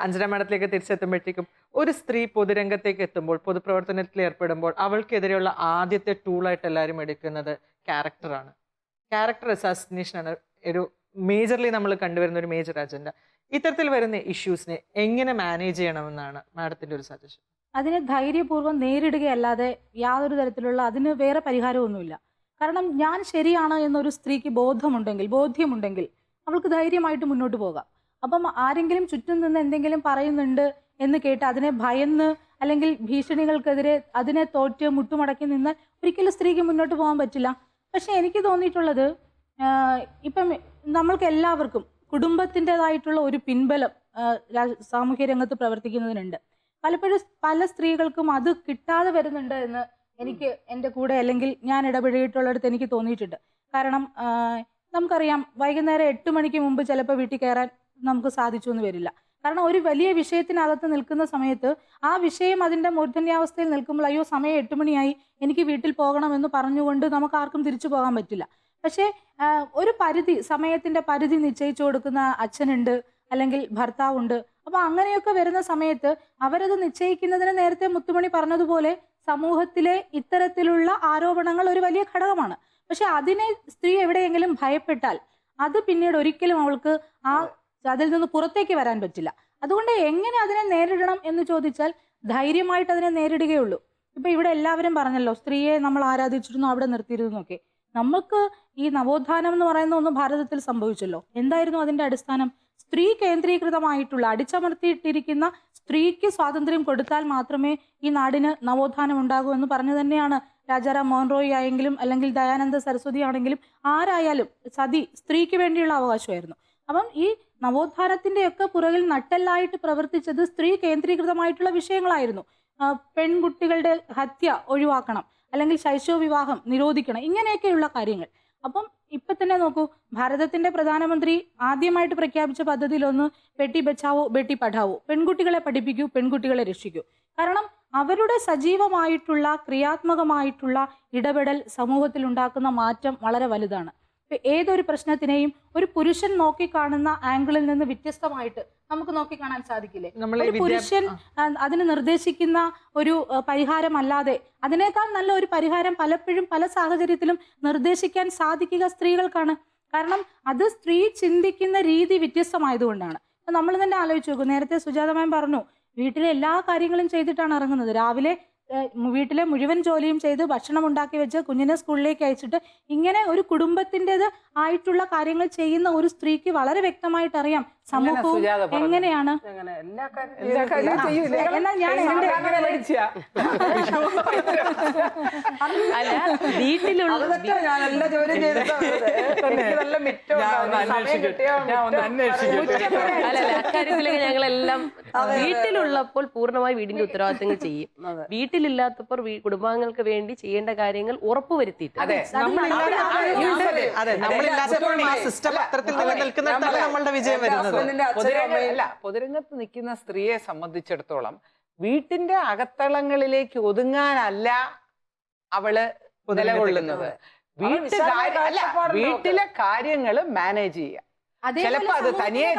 അഞ്ജന മാഡത്തിലേക്ക് തിരിച്ചെത്തുമ്പോഴത്തേക്കും ഒരു സ്ത്രീ പൊതുരംഗത്തേക്ക് എത്തുമ്പോൾ പൊതുപ്രവർത്തനത്തിൽ ഏർപ്പെടുമ്പോൾ അവൾക്കെതിരെയുള്ള ആദ്യത്തെ ടൂളായിട്ട് എല്ലാവരും എടുക്കുന്നത് ക്യാരക്ടറാണ്. ക്യാരക്ടർ അസാസിനേഷൻ ആണ് ഒരു മേജർലി നമ്മൾ കണ്ടുവരുന്ന ഒരു മേജർ അജണ്ട. ഇത്തരത്തിൽ വരുന്ന ഇഷ്യൂസിനെ എങ്ങനെ മാനേജ് ചെയ്യണമെന്നാണ് മാഡത്തിന്റെ ഒരു സജഷൻ? അതിനെ ധൈര്യപൂർവ്വം നേരിടുകയല്ലാതെ യാതൊരു തരത്തിലുള്ള അതിന് വേറെ പരിഹാരമൊന്നുമില്ല. കാരണം ഞാൻ ശരിയാണ് എന്നൊരു സ്ത്രീക്ക് ബോധ്യമുണ്ടെങ്കിൽ അവൾക്ക് ധൈര്യമായിട്ട് മുന്നോട്ട് പോകാം. അപ്പം ആരെങ്കിലും ചുറ്റും നിന്ന് എന്തെങ്കിലും പറയുന്നുണ്ട് എന്ന് കേട്ട് അതിനെ ഭയന്ന് അല്ലെങ്കിൽ ഭീഷണികൾക്കെതിരെ അതിനെ തോറ്റ് മുട്ടുമടക്കി നിന്ന് ഒരിക്കലും സ്ത്രീക്ക് മുന്നോട്ട് പോകാൻ പറ്റില്ല. പക്ഷെ എനിക്ക് തോന്നിയിട്ടുള്ളത് ഇപ്പം നമ്മൾക്ക് എല്ലാവർക്കും കുടുംബത്തിൻ്റെതായിട്ടുള്ള ഒരു പിൻബലം സാമൂഹ്യ രംഗത്ത് പ്രവർത്തിക്കുന്നതിനുണ്ട്. പലപ്പോഴും പല സ്ത്രീകൾക്കും അത് കിട്ടാതെ വരുന്നുണ്ട് എന്ന് എനിക്ക് എൻ്റെ കൂടെ അല്ലെങ്കിൽ ഞാൻ ഇടപെടിയിട്ടുള്ളിടത്ത് എനിക്ക് തോന്നിയിട്ടുണ്ട്. കാരണം നമുക്കറിയാം വൈകുന്നേരം 8 മണിക്ക് മുമ്പ് ചിലപ്പോൾ വീട്ടിൽ കയറാൻ നമുക്ക് സാധിച്ചു എന്ന് വരില്ല. കാരണം ഒരു വലിയ വിഷയത്തിനകത്ത് നിൽക്കുന്ന സമയത്ത് ആ വിഷയം അതിൻ്റെ മൂർധന്യാവസ്ഥയിൽ നിൽക്കുമ്പോൾ അയ്യോ സമയം 8 മണിയായി എനിക്ക് വീട്ടിൽ പോകണമെന്ന് പറഞ്ഞുകൊണ്ട് നമുക്ക് ആർക്കും തിരിച്ചു പോകാൻ പറ്റില്ല. പക്ഷേ ഒരു സമയത്തിൻ്റെ പരിധി നിശ്ചയിച്ചു കൊടുക്കുന്ന അച്ഛനുണ്ട്, അല്ലെങ്കിൽ ഭർത്താവുണ്ട്. അപ്പോൾ അങ്ങനെയൊക്കെ വരുന്ന സമയത്ത് അവരത് നിശ്ചയിക്കുന്നതിന് നേരത്തെ മുത്തുമണി പറഞ്ഞതുപോലെ സമൂഹത്തിലെ ഇത്തരത്തിലുള്ള ആരോപണങ്ങൾ ഒരു വലിയ ഘടകമാണ്. പക്ഷെ അതിനെ സ്ത്രീ എവിടെയെങ്കിലും ഭയപ്പെട്ടാൽ അത് പിന്നീട് ഒരിക്കലും അവൾക്ക് അതിൽ നിന്ന് പുറത്തേക്ക് വരാൻ പറ്റില്ല. അതുകൊണ്ട് എങ്ങനെ അതിനെ നേരിടണം എന്ന് ചോദിച്ചാൽ ധൈര്യമായിട്ട് അതിനെ നേരിടുകയുള്ളൂ. ഇപ്പൊ ഇവിടെ എല്ലാവരും പറഞ്ഞല്ലോ സ്ത്രീയെ നമ്മൾ ആരാധിച്ചിരുന്നു, അവിടെ നിർത്തിയിരുന്നൊക്കെ. നമുക്ക് ഈ നവോത്ഥാനം എന്ന് പറയുന്ന ഒന്ന് ഭാരതത്തിൽ സംഭവിച്ചല്ലോ. എന്തായിരുന്നു അതിന്റെ അടിസ്ഥാനം? സ്ത്രീ കേന്ദ്രീകൃതമായിട്ടുള്ള അടിച്ചമർത്തിയിട്ടിരിക്കുന്ന സ്ത്രീക്ക് സ്വാതന്ത്ര്യം കൊടുത്താൽ മാത്രമേ ഈ നാടിന് നവോത്ഥാനം ഉണ്ടാകൂ എന്ന് പറഞ്ഞു തന്നെയാണ് രാജാറാം മോഹൻ റോയ് ആയെങ്കിലും അല്ലെങ്കിൽ ദയാനന്ദ സരസ്വതി ആണെങ്കിലും ആരായാലും സതി സ്ത്രീക്ക് വേണ്ടിയുള്ള അവകാശമായിരുന്നു. അപ്പം ഈ നവോത്ഥാനത്തിന്റെയൊക്കെ പുറകിൽ നട്ടെല്ലായിട്ട് പ്രവർത്തിച്ചത് സ്ത്രീ കേന്ദ്രീകൃതമായിട്ടുള്ള വിഷയങ്ങളായിരുന്നു. പെൺകുട്ടികളുടെ ഹത്യ ഒഴിവാക്കണം, അല്ലെങ്കിൽ ശൈശവ വിവാഹം നിരോധിക്കണം, ഇങ്ങനെയൊക്കെയുള്ള കാര്യങ്ങൾ. അപ്പം ഇപ്പൊ തന്നെ നോക്കൂ, ഭാരതത്തിന്റെ പ്രധാനമന്ത്രി ആദ്യമായിട്ട് പ്രഖ്യാപിച്ച പദ്ധതിയിലൊന്ന് ബേട്ടി ബച്ചാവോ ബേട്ടി പഠാവോ, പെൺകുട്ടികളെ പഠിപ്പിക്കൂ, പെൺകുട്ടികളെ രക്ഷിക്കൂ. കാരണം അവരുടെ സജീവമായിട്ടുള്ള ക്രിയാത്മകമായിട്ടുള്ള ഇടപെടൽ സമൂഹത്തിൽ ഉണ്ടാക്കുന്ന മാറ്റം വളരെ വലുതാണ്. ഏതൊരു പ്രശ്നത്തിനെയും ഒരു പുരുഷൻ നോക്കിക്കാണുന്ന ആംഗിളിൽ നിന്ന് വ്യത്യസ്തമായിട്ട് നമുക്ക് നോക്കിക്കാണാൻ സാധിക്കില്ലേ? ഒരു പുരുഷൻ അതിന് നിർദ്ദേശിക്കുന്ന ഒരു പരിഹാരമല്ലാതെ അതിനേക്കാൾ നല്ല ഒരു പരിഹാരം പലപ്പോഴും പല സാഹചര്യത്തിലും നിർദ്ദേശിക്കാൻ സാധിക്കുക സ്ത്രീകൾക്കാണ്. കാരണം അത് സ്ത്രീ ചിന്തിക്കുന്ന രീതി വ്യത്യസ്തമായതുകൊണ്ടാണ്. നമ്മൾ തന്നെ ആലോചിച്ച് നോക്കൂ, നേരത്തെ സുജാത മാം പറഞ്ഞു വീട്ടിലെ എല്ലാ കാര്യങ്ങളും ചെയ്തിട്ടാണ് ഇറങ്ങുന്നത്. രാവിലെ വീട്ടിലെ മുഴുവൻ ജോലിയും ചെയ്ത് ഭക്ഷണം ഉണ്ടാക്കി വെച്ച് കുഞ്ഞിനെ സ്കൂളിലേക്ക് അയച്ചിട്ട് ഇങ്ങനെ ഒരു കുടുംബത്തിൻ്റെത് ആയിട്ടുള്ള കാര്യങ്ങൾ ചെയ്യുന്ന ഒരു സ്ത്രീക്ക് വളരെ വ്യക്തമായിട്ട് അറിയാം സമൂഹവും എങ്ങനെയാണ്. എന്നാൽ ഞാൻ അക്കാര്യത്തിലേക്ക് ഞങ്ങളെല്ലാം വീട്ടിലുള്ളപ്പോൾ പൂർണ്ണമായി വീടിന്റെ ഉത്തരവാദിത്തങ്ങൾ ചെയ്യും. വീട്ടിലില്ലാത്തപ്പോൾ കുടുംബാംഗങ്ങൾക്ക് വേണ്ടി ചെയ്യേണ്ട കാര്യങ്ങൾ ഉറപ്പുവരുത്തിയിട്ട് പൊതുരംഗത്ത് നിൽക്കുന്ന സ്ത്രീയെ സംബന്ധിച്ചിടത്തോളം വീട്ടിന്റെ അകത്തളങ്ങളിലേക്ക് ഒതുങ്ങാനല്ല അവള് നിലകൊള്ളുന്നത്. വീട്ടിലെ കാര്യങ്ങൾ മാനേജ് ചെയ്യുക. ചിലപ്പോ അത് തനിയെ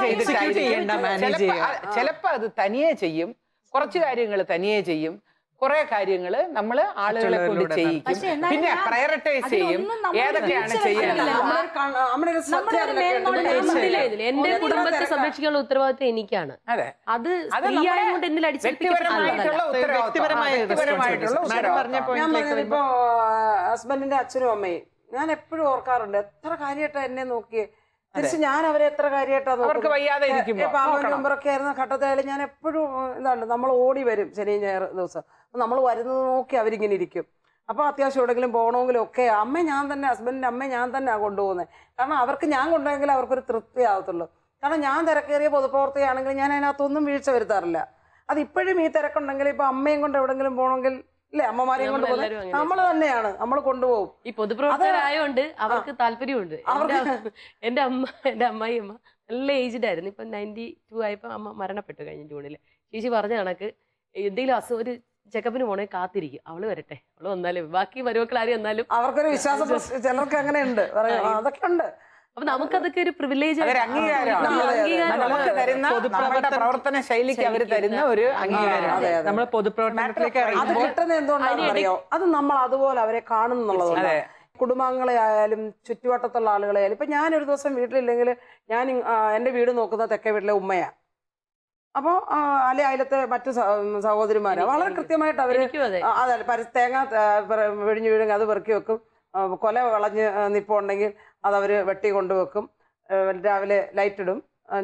ചിലപ്പോ അത് തനിയെ ചെയ്യും, കുറച്ച് കാര്യങ്ങൾ തനിയെ ചെയ്യും, കുറെ കാര്യങ്ങള് നമ്മള് ആളുകളെ കൊണ്ട് ചെയ്യിക്കും, പിന്നെ പ്രയോറിറ്റൈസ് ചെയ്യും ഏതൊക്കെയാണ് ചെയ്യുന്നത്. എന്റെ കുടുംബത്തെ സംരക്ഷിക്കാനുള്ള ഉത്തരവാദിത്വം എനിക്കാണ്. അത് ഇപ്പൊ ഹസ്ബൻഡിന്റെ അച്ഛനും അമ്മയും ഞാൻ എപ്പോഴും ഓർക്കാറുണ്ട്, എത്ര കാര്യമായിട്ടാ എന്നെ നോക്കിയേ. തിരിച്ച് ഞാൻ അവരെ എത്ര കാര്യമായിട്ടാ നോക്കുന്നത്. ഇപ്പൊ നമ്പറൊക്കെ ആയിരുന്ന ഘട്ടത്തിലായാലും ഞാൻ എപ്പോഴും എന്താണ്, നമ്മൾ ഓടി വരും ശനി ഞായർ ദിവസം. നമ്മൾ വരുന്നത് നോക്കി അവരിങ്ങനെ ഇരിക്കും. അപ്പൊ അത്യാവശ്യം എവിടെയെങ്കിലും പോകണമെങ്കിലും ഒക്കെ അമ്മ ഞാൻ തന്നെ, ഹസ്ബൻഡിന്റെ അമ്മ ഞാൻ തന്നെയാണ് കൊണ്ടുപോകുന്നത്. കാരണം അവർക്ക് ഞാൻ കൊണ്ടുപോയെങ്കിൽ അവർക്കൊരു തൃപ്തി ആവത്തുള്ളൂ. കാരണം ഞാൻ തിരക്കേറിയ പൊതുപ്രവർത്തകയാണെങ്കിൽ ഞാൻ അതിനകത്തൊന്നും വീഴ്ച വരുത്താറില്ല. അത് ഇപ്പോഴും ഈ തിരക്കുണ്ടെങ്കിൽ ഇപ്പൊ അമ്മയും കൊണ്ട് എവിടെങ്കിലും പോകണമെങ്കിൽ ഇല്ലേ, അമ്മമാരെയും കൊണ്ട് പോകുന്നത് നമ്മൾ തന്നെയാണ്, നമ്മൾ കൊണ്ടുപോകും. ഈ പൊതുപ്രവർത്തകരായോണ്ട് അവർക്ക് താല്പര്യമുണ്ട്. എന്റെ അമ്മായിയമ്മ നല്ല ഏജ്ഡ് ആയിരുന്നു. ഇപ്പൊ 92 ആയപ്പോ അമ്മ മരണപ്പെട്ടു കഴിഞ്ഞ ജൂണില്. ചേച്ചി പറഞ്ഞ കണക്ക് എന്തെങ്കിലും ഒരു ചെക്കപ്പിന് പോണേ കാത്തിരിക്കും, അവള് വരട്ടെ, അവള് വന്നാലും ബാക്കി മരുമക്കൾ ആരും വന്നാലും അവർക്കൊരു വിശ്വാസം. ചിലർക്ക് അങ്ങനെ ഉണ്ട്, അതൊക്കെ ഉണ്ട്. അപ്പൊ നമുക്കതൊക്കെ ഒരു പ്രിവിലേജ് അതൊരു അംഗീകാരമാണ്. നമുക്ക് തരുന്ന നമ്മുടെ പ്രവർത്തന ശൈലിക്ക് അവർ തരുന്ന ഒരു അംഗീകാരം. നമ്മൾ പൊതുപ്രവർത്തനത്തിലേക്ക് അത് കിട്ടുന്നത് എന്തുകൊണ്ടാണെന്ന് അറിയോ? അത് നമ്മൾ അതുപോലെ അവരെ കാണുന്നുള്ളതാണ്. കുടുംബാംഗങ്ങളെ ആയാലും ചുറ്റുവട്ടത്തുള്ള ആളുകളെ ആയാലും. ഇപ്പൊ ഞാനൊരു ദിവസം വീട്ടിലില്ലെങ്കിൽ ഞാൻ എൻ്റെ വീട് നോക്കുന്ന തെക്കേ വീട്ടിലെ ഉമ്മയാ. അപ്പോൾ അല്ലെ അതിലത്തെ മറ്റു സഹോദരിമാരാ വളരെ കൃത്യമായിട്ട് അവര് അതല്ല തേങ്ങ വിഴിഞ്ഞു വീഴുക അത് പെറുക്കി വെക്കും. കൊല വളഞ്ഞ് നിപ്പുണ്ടെങ്കിൽ അതവര് വെട്ടി കൊണ്ടുവെക്കും. രാവിലെ ലൈറ്റ് ഇടും.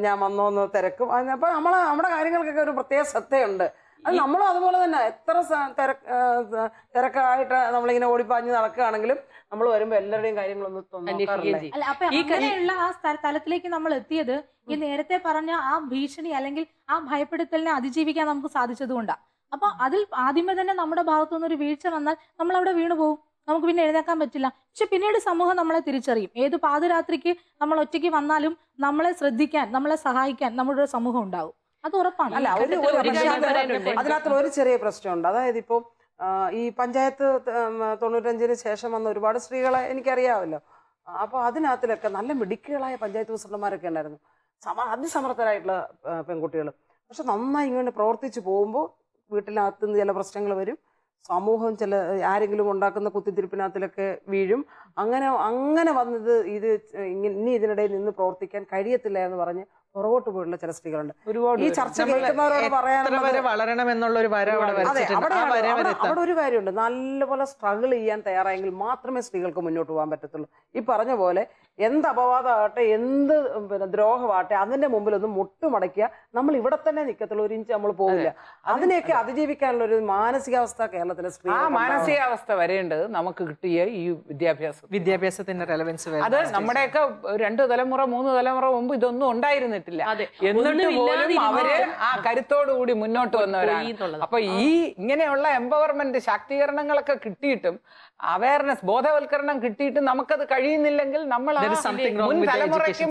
ഞാൻ വന്നോന്ന് തിരക്കും. അപ്പൊ നമ്മുടെ കാര്യങ്ങൾക്കൊക്കെ ഒരു പ്രത്യേക ശ്രദ്ധയുണ്ട്. അത് നമ്മളും അതുപോലെ തന്നെ എത്ര തിരക്കായിട്ട് നമ്മളിങ്ങനെ ഓടിപ്പാഞ്ഞ് നടക്കുകയാണെങ്കിലും നമ്മൾ വരുമ്പോ എല്ലാവരുടെയും കാര്യങ്ങളൊന്നും അല്ല, അപ്പൊ അങ്ങനെയുള്ള ആ തലത്തിലേക്ക് നമ്മൾ എത്തിയത് ഈ നേരത്തെ പറഞ്ഞ ആ ഭീഷണി അല്ലെങ്കിൽ ആ ഭയപ്പെടുത്തലിനെ അതിജീവിക്കാൻ നമുക്ക് സാധിച്ചതുകൊണ്ടാണ്. അപ്പൊ അതിൽ ആദ്യമേ തന്നെ നമ്മുടെ ഭാഗത്തുനിന്ന് ഒരു വീഴ്ച വന്നാൽ നമ്മൾ അവിടെ വീണു പോകും. നമുക്ക് പിന്നെ എഴുന്നേക്കാൻ പറ്റില്ല. പക്ഷെ പിന്നീട് സമൂഹം നമ്മളെ തിരിച്ചറിയും. ഏത് പാതിരാത്രിക്ക് നമ്മൾ ഒറ്റയ്ക്ക് വന്നാലും നമ്മളെ ശ്രദ്ധിക്കാൻ, നമ്മളെ സഹായിക്കാൻ നമ്മുടെ ഒരു സമൂഹം ഉണ്ടാവും. അത് ഉറപ്പാണ്. അല്ല, അതിനകത്ത് ഒരു ചെറിയ പ്രശ്നമുണ്ട്. അതായത് ഇപ്പൊ ഈ പഞ്ചായത്ത് 95-ന് ശേഷം വന്ന ഒരുപാട് സ്ത്രീകളെ എനിക്കറിയാമല്ലോ. അപ്പൊ അതിനകത്തിലൊക്കെ നല്ല മിടുക്കുകളായ പഞ്ചായത്ത് പ്രസിഡന്റുമാരൊക്കെ ഉണ്ടായിരുന്നു. അതിസമർത്ഥരായിട്ടുള്ള പെൺകുട്ടികൾ. പക്ഷെ നന്നായി ഇങ്ങനെ പ്രവർത്തിച്ചു പോകുമ്പോൾ വീട്ടിനകത്ത് നിന്ന് ചില പ്രശ്നങ്ങൾ വരും. സമൂഹം ചില ആരെങ്കിലും ഉണ്ടാക്കുന്ന കുത്തിത്തിരിപ്പിനകത്തിലൊക്കെ വീഴും. അങ്ങനെ വന്നത് ഇനി ഇതിനിടയിൽ നിന്ന് പ്രവർത്തിക്കാൻ കഴിയത്തില്ല എന്ന് പറഞ്ഞ് പുറകോട്ട് പോയിട്ടുള്ള ചില സ്ത്രീകളുണ്ട്. ഈ ചർച്ച കേൾക്കുന്നവരോട് പറയാനുള്ളത് വളരണം എന്നുള്ള ഒരു അവിടെ ഒരു കാര്യമുണ്ട്. നല്ലപോലെ സ്ട്രഗിൾ ചെയ്യാൻ തയ്യാറായെങ്കിൽ മാത്രമേ സ്ത്രീകൾക്ക് മുന്നോട്ട് പോകാൻ പറ്റത്തുള്ളൂ. ഈ പറഞ്ഞ പോലെ എന്ത് അപവാദമാകട്ടെ, എന്ത് ദ്രോഹമാകട്ടെ, അതിന്റെ മുമ്പിലൊന്നും മുട്ടുമടക്കിയ നമ്മൾ ഇവിടെ തന്നെ നിൽക്കത്തുള്ളൂ. ഒരു ഇഞ്ച് നമ്മൾ പോകില്ല. അതിനെയൊക്കെ അതിജീവിക്കാനുള്ള ഒരു മാനസികാവസ്ഥ കേരളത്തിലെ സ്ത്രീ മാനസികാവസ്ഥ വരേണ്ടത് നമുക്ക് കിട്ടിയ ഈ വിദ്യാഭ്യാസത്തിന്റെ റെലവൻസ്. അത് നമ്മുടെയൊക്കെ 2 തലമുറ 3 തലമുറ മുമ്പ് ഇതൊന്നും ഉണ്ടായിരുന്നില്ല. എന്നിട്ട് പോലും അവര് ആ കരുത്തോടു കൂടി മുന്നോട്ട് വന്നവരാണ്. അപ്പൊ ഈ ഇങ്ങനെയുള്ള എംപവർമെന്റ് ശാക്തീകരണങ്ങളൊക്കെ കിട്ടിയിട്ടും അവയർനെസ് ബോധവൽക്കരണം കിട്ടിയിട്ടും നമുക്കത് കഴിയുന്നില്ലെങ്കിൽ നമ്മൾ മുൻ തലമുറയ്ക്കും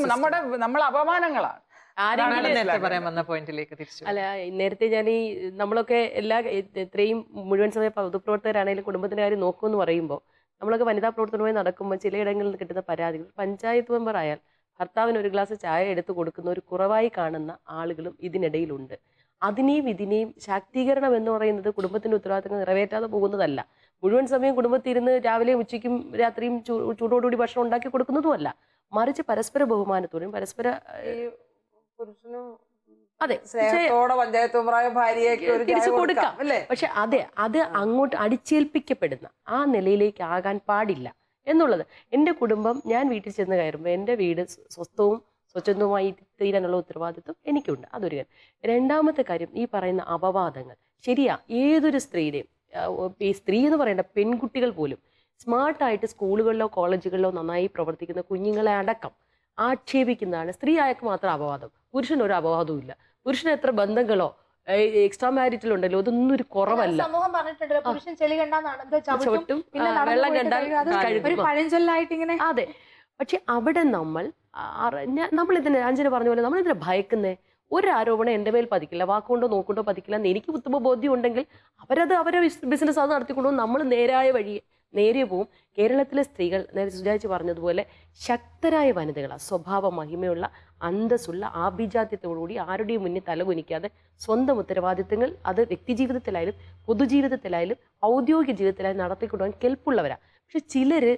നമ്മളെ അപമാനങ്ങളാണ്. അല്ല, നേരത്തെ ഞാൻ ഈ നമ്മളൊക്കെ ഇത്രയും മുഴുവൻ സമയം പൊതുപ്രവർത്തകരാണെങ്കിലും കുടുംബത്തിന്റെ കാര്യം നോക്കുമെന്ന് പറയുമ്പോൾ നമ്മളൊക്കെ വനിതാ പ്രവർത്തനമായി നടക്കുമ്പോൾ ചിലയിടങ്ങളിൽ കിട്ടുന്ന പരാതികൾ, പഞ്ചായത്ത് മെമ്പർ ആയാൽ ഭർത്താവിന് ഒരു ഗ്ലാസ് ചായ എടുത്തു കൊടുക്കുന്ന ഒരു കുറവായി കാണുന്ന ആളുകളും ഇതിനിടയിലുണ്ട്. അതിനെയും ഇതിനെയും ശാക്തീകരണം എന്ന് പറയുന്നത് കുടുംബത്തിന്റെ ഉത്തരവാദിത്തങ്ങൾ നിറവേറ്റാതെ പോകുന്നതല്ല. മുഴുവൻ സമയം കുടുംബത്തിരുന്ന് രാവിലെയും ഉച്ചയ്ക്കും രാത്രിയും ചൂടോടുകൂടി ഭക്ഷണം ഉണ്ടാക്കി കൊടുക്കുന്നതുമല്ല, മറിച്ച് പരസ്പര ബഹുമാനത്തോടും പരസ്പര തിരിച്ചു കൊടുക്കാം. പക്ഷെ അത് അങ്ങോട്ട് അടിച്ചേൽപ്പിക്കപ്പെടുന്ന ആ നിലയിലേക്ക് ആകാൻ പാടില്ല എന്നുള്ളത്. എൻ്റെ കുടുംബം, ഞാൻ വീട്ടിൽ ചെന്ന് കയറുമ്പോൾ എൻ്റെ വീട് സ്വസ്ഥവും സ്വച്ഛന്തവുമായി തീരാനുള്ള ഉത്തരവാദിത്വം എനിക്കുണ്ട്. അതൊരു കാര്യം. രണ്ടാമത്തെ കാര്യം, ഈ പറയുന്ന അപവാദങ്ങൾ ശരിയാ. ഏതൊരു സ്ത്രീയുടെയും, ഈ സ്ത്രീ എന്ന് പറയേണ്ട പെൺകുട്ടികൾ പോലും സ്മാർട്ടായിട്ട് സ്കൂളുകളിലോ കോളേജുകളിലോ നന്നായി പ്രവർത്തിക്കുന്ന കുഞ്ഞുങ്ങളെ അടക്കം ആക്ഷേപിക്കുന്നതാണ്. സ്ത്രീ ആയക്ക് മാത്രം അപവാദം, പുരുഷനൊരു അപവാദവും ഇല്ല. പുരുഷന് എത്ര ബന്ധങ്ങളോ എക്സ്ട്രാ മാരിറ്റൽ ഉണ്ടല്ലോ, അതൊന്നും ഒരു കുറവല്ല. അതെ. പക്ഷെ അവിടെ നമ്മളിതിനെ അഞ്ജന പറഞ്ഞ പോലെ നമ്മളിതിനെ ഭയക്കുന്നേ. ഒരു ആരോപണം എൻ്റെ മേൽ പതിക്കില്ല, വാക്കുകൊണ്ടോ നോക്കൊണ്ടോ പതിക്കില്ല എന്ന് എനിക്ക് ഉത്തമ ബോധ്യം ഉണ്ടെങ്കിൽ അവരെ ബിസിനസ് അത് നടത്തിക്കൊണ്ടു നമ്മൾ നേരെ പോവും. കേരളത്തിലെ സ്ത്രീകൾ നേരെ സുജാച്ച് പറഞ്ഞതുപോലെ ശക്തരായ വനിതകളാണ്. സ്വഭാവ മഹിമയുള്ള, അന്തസ്സുള്ള, ആഭിജാത്യത്തോടുകൂടി ആരുടെയും മുന്നിൽ തലകുനിക്കാതെ സ്വന്തം ഉത്തരവാദിത്തങ്ങൾ അത് വ്യക്തിജീവിതത്തിലായാലും പൊതുജീവിതത്തിലായാലും ഔദ്യോഗിക ജീവിതത്തിലായാലും നടത്തിക്കൊണ്ടുപോകാൻ കെൽപ്പുള്ളവരാണ്. പക്ഷെ ചിലര്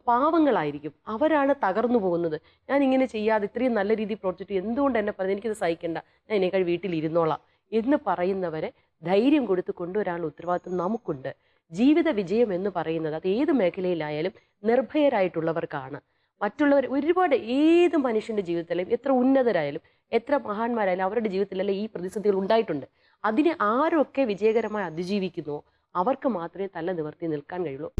പാവങ്ങളായിരിക്കും, അവരാണ് തകർന്നു പോകുന്നത്. ഞാൻ ഇങ്ങനെ ചെയ്യാതെ ഇത്രയും നല്ല രീതിയിൽ പ്രവർത്തിച്ചിട്ട് എന്തുകൊണ്ട് എന്നെ പറഞ്ഞത്, എനിക്കിത് സഹിക്കണ്ട, ഞാൻ എന്നേക്കാൾ വീട്ടിലിരുന്നോളാം എന്ന് പറയുന്നവരെ ധൈര്യം കൊടുത്ത് കൊണ്ടുവരാനുള്ള ഉത്തരവാദിത്വം നമുക്കുണ്ട്. ജീവിത വിജയം എന്ന് പറയുന്നത് അത് ഏത് മേഖലയിലായാലും നിർഭയരായിട്ടുള്ളവർക്കാണ്. മറ്റുള്ളവർ ഒരുപാട് ഏത് മനുഷ്യൻ്റെ ജീവിതത്തിലും എത്ര ഉന്നതരായാലും എത്ര മഹാന്മാരായാലും അവരുടെ ജീവിതത്തിലെല്ലാം ഈ പ്രതിസന്ധികൾ ഉണ്ടായിട്ടുണ്ട്. അതിനെ ആരൊക്കെ വിജയകരമായി അതിജീവിക്കുന്നുവോ അവർക്ക് മാത്രമേ തല നിവർത്തി നിൽക്കാൻ കഴിയുള്ളൂ.